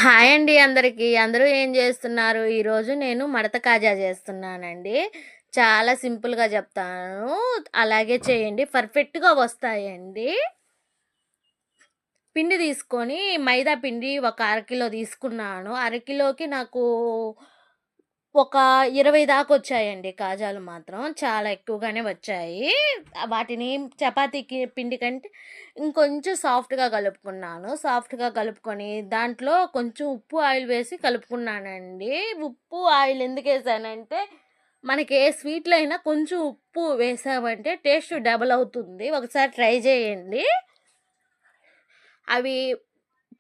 Hi అండి అందరికీ. అందరూ ఏం జేస్తున్నారు? ఈరోజు నేను మడత కాజా జేస్తున్నానండి. చాలా సింపుల్‌గా జెప్తాను. అలాగే చేయండి. పర్ఫెక్ట్‌గా వస్తాయండి. పిండి తీసుకొని మైదా పిండి ఒక అరకిలో తీసుకున్నాను. అరకిలోకి నాకు ఒక 20 దాకొచ్చాయండి కాజాలు మాత్రం. చాలా ఎక్కువగానే వచ్చాయి. వాటిని చపాతీకి పిండి కంటే ఇంకొంచెం సాఫ్ట్‌గా కలుపుకున్నాను. సాఫ్ట్‌గా కలుపుకొని దాంట్లో కొంచెం ఉప్పు, ఆయిల్ వేసి కలుపుకున్నానండి. ఉప్పు, ఆయిల్ ఎందుకేసానంటే మనకి ఏ స్వీట్‌లో అయినా కొంచెం ఉప్పు వేసామంటే టేస్ట్ డబల్ అవుతుంది. ఒకసారి ట్రై చేయండి. అవి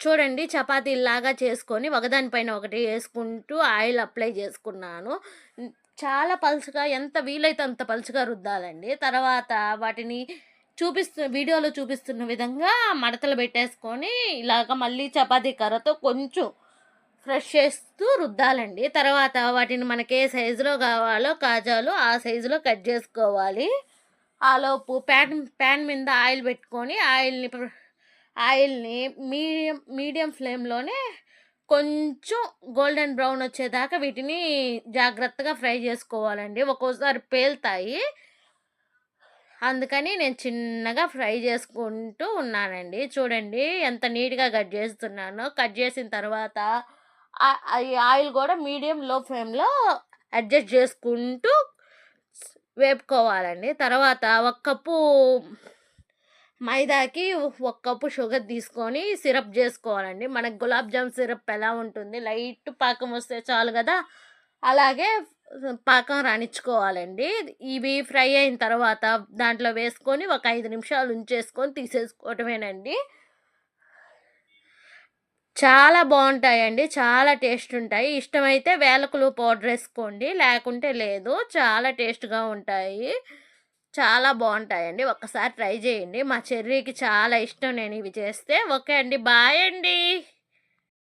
చూడండి చపాతీల్లాగా చేసుకొని ఒకదాని పైన ఒకటి యేసుకుంటూ ఆయిల్ అప్లై చేసుకున్నాను. హ్మ్. చాలా పలుచగా ఎంత వీలైతే అంత పలుచగా రుద్దాలండి. తర్వాత వాటిని వీడియోలో చూపిస్తున్న విధంగా మడతలు పెట్టేసుకొని ఇలాగ మళ్ళీ చపాతీ కర్రతో కొంచెం ఫ్రెష్ చేస్తూ రుద్దాలండి. తర్వాత వాటిని మనకి ఏ సైజులో కావాలో కాజాలు ఆ సైజులో కట్ చేసుకోవాలి. ఆలోపు ప్యాన్ మీద ఆయిల్ పెట్టుకొని ఆయిల్‌ని మీడియం ఫ్లేమ్‌లోనే కొంచెం గోల్డెన్ బ్రౌన్ వచ్చేదాకా వీటిని జాగ్రత్తగా ఫ్రై చేసుకోవాలండి. ఒక్కోసారి పేలుతాయి. అందుకని నేను చిన్నగా ఫ్రై చేసుకుంటూ ఉన్నానండి. చూడండి ఎంత నీట్‌గా కట్ చేస్తున్నానో. కట్ చేసిన తర్వాత ఈ ఆయిల్ కూడా మీడియం, లో ఫ్లేమ్‌లో అడ్జస్ట్ చేసుకుంటూ వేపుకోవాలండి. తర్వాత ఒక కప్పు మైదాకి ఒక కప్పు షుగర్ తీసుకొని సిరప్ చేసుకోవాలండి. మనకు గులాబ్ జామ్ సిరప్ ఎలా ఉంటుంది, లైట్ పాకం వస్తే చాలు కదా! అలాగే పాకం రానిచ్చుకోవాలండి. ఇవి ఫ్రై అయిన తర్వాత దాంట్లో వేసుకొని ఒక 5 నిమిషాలు ఉంచేసుకొని తీసేసుకోవటమేనండి. చాలా బావుంటాయండి. చాలా టేస్ట్ ఉంటాయి. ఇష్టమైతే వేలకులు పౌడర్ ఏసుకోండి. లేకుంటే లేదు. చాలా టేస్ట్‌గా ఉంటాయి. చాలా బావుంటాయండి. ఒక్కసారి ట్రై చేయండి. మా చెర్రీకి చాలా ఇష్టం నేనివి చేస్తే. ఓకే అండి. బాయ్ అండి.